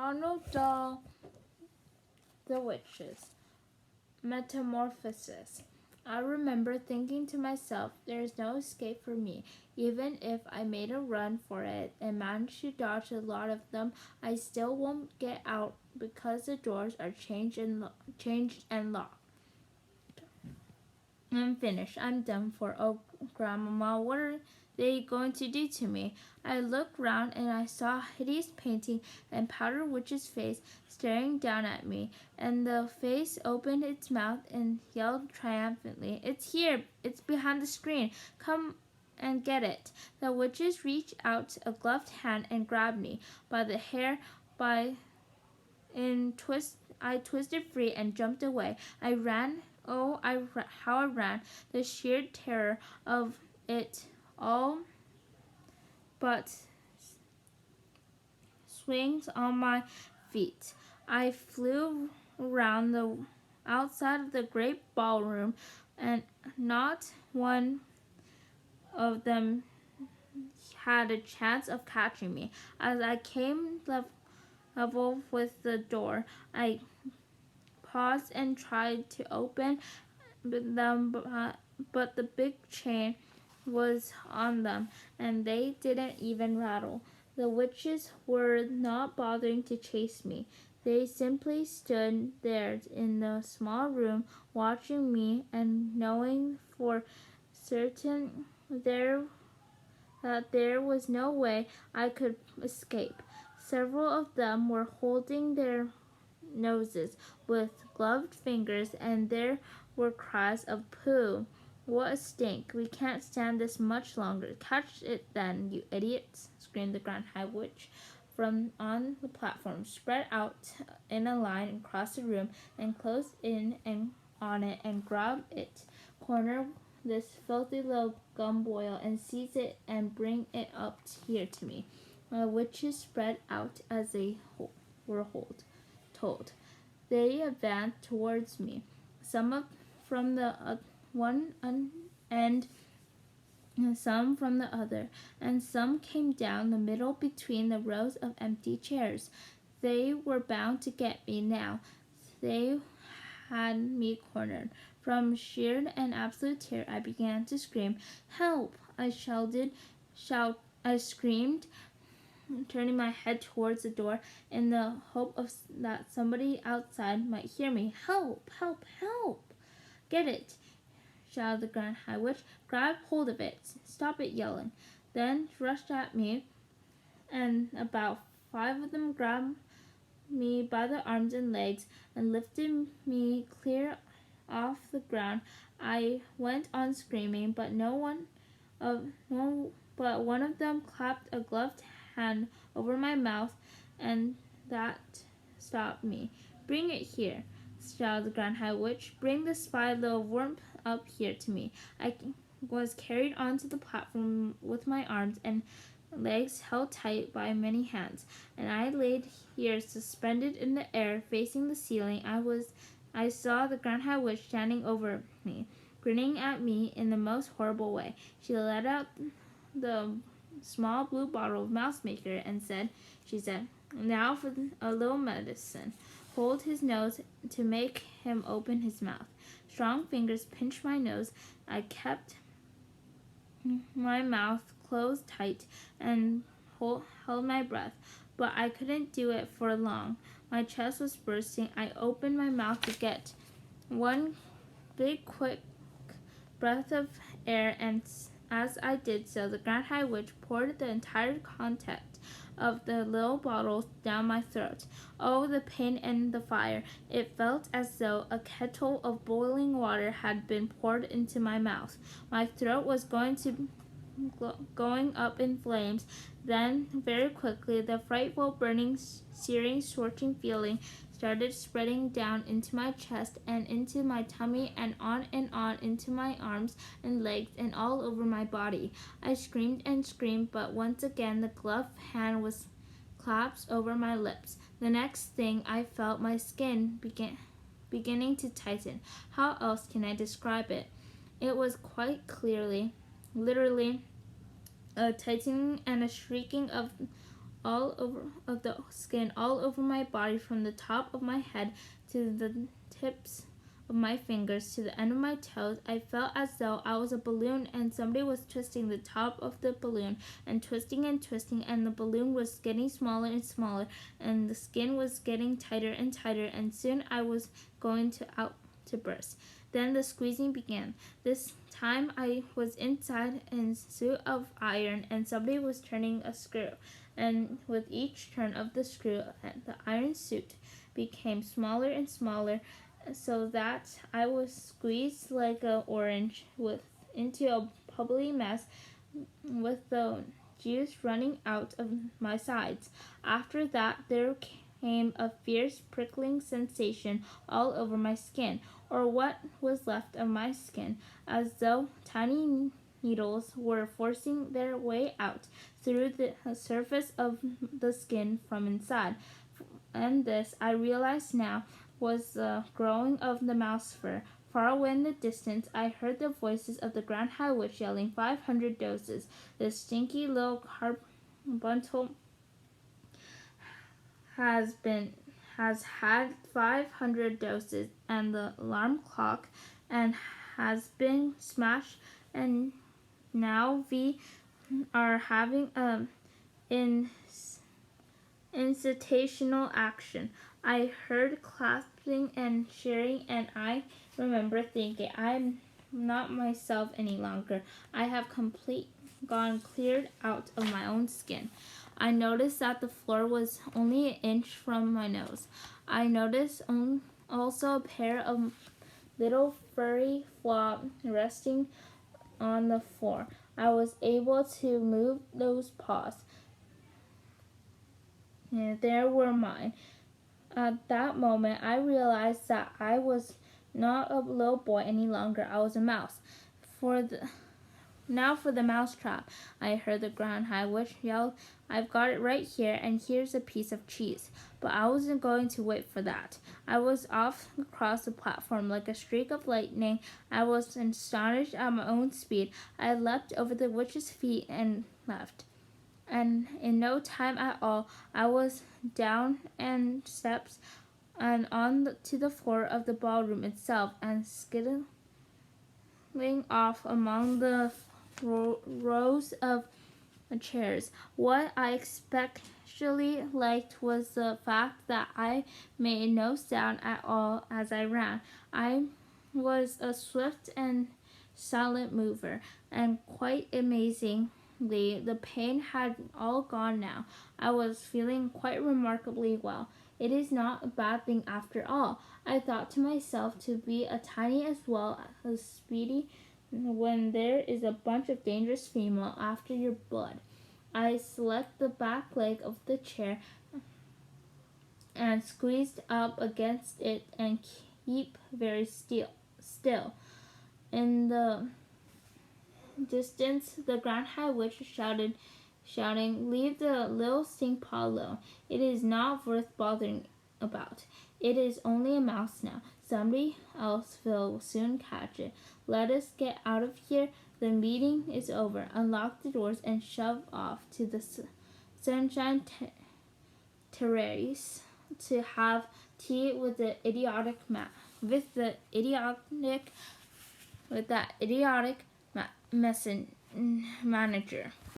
Ronald Dahl The Witches. Metamorphosis. I remember thinking to myself, there is no escape for me. Even if I made a run for it and managed to dodge a lot of them, I still won't get out because the doors are changed and locked. I'm finished. I'm done for. Oh, Grandmama, what are they going to do to me? I looked round and I saw a hideous painting and powdered witch's face staring down at me, and the face opened its mouth and yelled triumphantly, "It's here! It's behind the screen! Come and get it!" The witches reached out a gloved hand and grabbed me by the hair. I twisted free and jumped away. I ran. Oh, how I ran! The sheer terror of it all but swings on my feet. I flew around the outside of the great ballroom, and not one of them had a chance of catching me. As I came level with the door, I paused and tried to open them, but the big chain was on them, and they didn't even rattle. The witches were not bothering to chase me. They simply stood there in the small room, watching me and knowing for certain that there was no way I could escape. Several of them were holding their noses with gloved fingers, and there were cries of "Pooh! What a stink! We can't stand this much longer. Catch it then, you idiots!" screamed the Grand High Witch from on the platform, spread out in a line across the room, and closed in and on it and grabbed it. "Corner this filthy little gumboil and seize it and bring it up here to me." The witches spread out as they were told. They advanced towards me, some from the one end and some from the other, and some came down the middle between the rows of empty chairs. They were bound to get me now. They had me cornered. From sheer and absolute terror, I began to scream. "Help!" I screamed, turning my head towards the door in the hope that somebody outside might hear me. "Help! Help! Help!" "Get it!" shouted the Grand High Witch. "Grab hold of it. Stop it yelling." Then rushed at me, and about 5 of them grabbed me by the arms and legs and lifted me clear off the ground. I went on screaming, but one of them clapped a gloved hand over my mouth, and that stopped me. "Bring it here," shouted the Grand High Witch. "Bring the spy little worm up here to me." I was carried onto the platform with my arms and legs held tight by many hands, and I laid here suspended in the air, facing the ceiling. I saw the Grand High Witch standing over me, grinning at me in the most horrible way. She let out the small blue bottle of mouse maker and she said, "Now for a little medicine. Hold his nose to make him open his mouth." Strong fingers pinched my nose. I kept my mouth closed tight and held my breath, but I couldn't do it for long. My chest was bursting. I opened my mouth to get one big, quick breath of air, and as I did so, the Grand High Witch poured the entire contents of the little bottle down my throat. Oh, the pain and the fire! It felt as though a kettle of boiling water had been poured into my mouth. My throat was going up in flames. Then, very quickly, the frightful, burning, searing, scorching feeling started spreading down into my chest and into my tummy and on into my arms and legs and all over my body. I screamed and screamed, but once again the gloved hand was clasped over my lips. The next thing I felt my skin beginning to tighten. How else can I describe it? It was quite clearly, literally, a tightening and a shrieking of all over my body, from the top of my head to the tips of my fingers to the end of my toes. I felt as though I was a balloon and somebody was twisting the top of the balloon and twisting, and the balloon was getting smaller and smaller, and the skin was getting tighter and tighter, and soon I was going to burst. Then the squeezing began. This time I was inside a suit of iron, and somebody was turning a screw. And with each turn of the screw, the iron suit became smaller and smaller, so that I was squeezed like an orange into a bubbly mess, with the juice running out of my sides. After that, there came a fierce prickling sensation all over my skin, or what was left of my skin, as though tiny needles were forcing their way out through the surface of the skin from inside. And this, I realized now, was the growing of the mouse fur. Far away in the distance, I heard the voices of the Grand High Witch yelling 500 doses. The stinky little carbuncle has had 500 doses, and the alarm clock and has been smashed, and now we are having incitational action. I heard clapping and cheering, and I remember thinking, I'm not myself any longer. I have gone cleared out of my own skin. I noticed that the floor was only an inch from my nose. I noticed also a pair of little furry claws resting on the floor. I was able to move those paws. And there were mine. At that moment, I realized that I was not a little boy any longer. I was a mouse. Now for the mousetrap, I heard the Grand High Witch yell. I've got it right here, and here's a piece of cheese. But I wasn't going to wait for that. I was off across the platform like a streak of lightning. I was astonished at my own speed. I leapt over the witch's feet and left. And in no time at all, I was down and steps and to the floor of the ballroom itself, and skittling off among the rows of chairs. What I especially liked was the fact that I made no sound at all as I ran. I was a swift and silent mover, and quite amazingly, the pain had all gone now. I was feeling quite remarkably well. It is not a bad thing after all, I thought to myself, to be a tiny as well as speedy when there is a bunch of dangerous female after your blood. I select the back leg of the chair and squeezed up against it and keep very still. In the distance, the Grand High Witch shouting, leave the little stink paw alone. It is not worth bothering about. It is only a mouse now. Somebody else will soon catch it. Let us get out of here. The meeting is over. Unlock the doors and shove off to the Sunshine Terrace to have tea with that idiotic manager.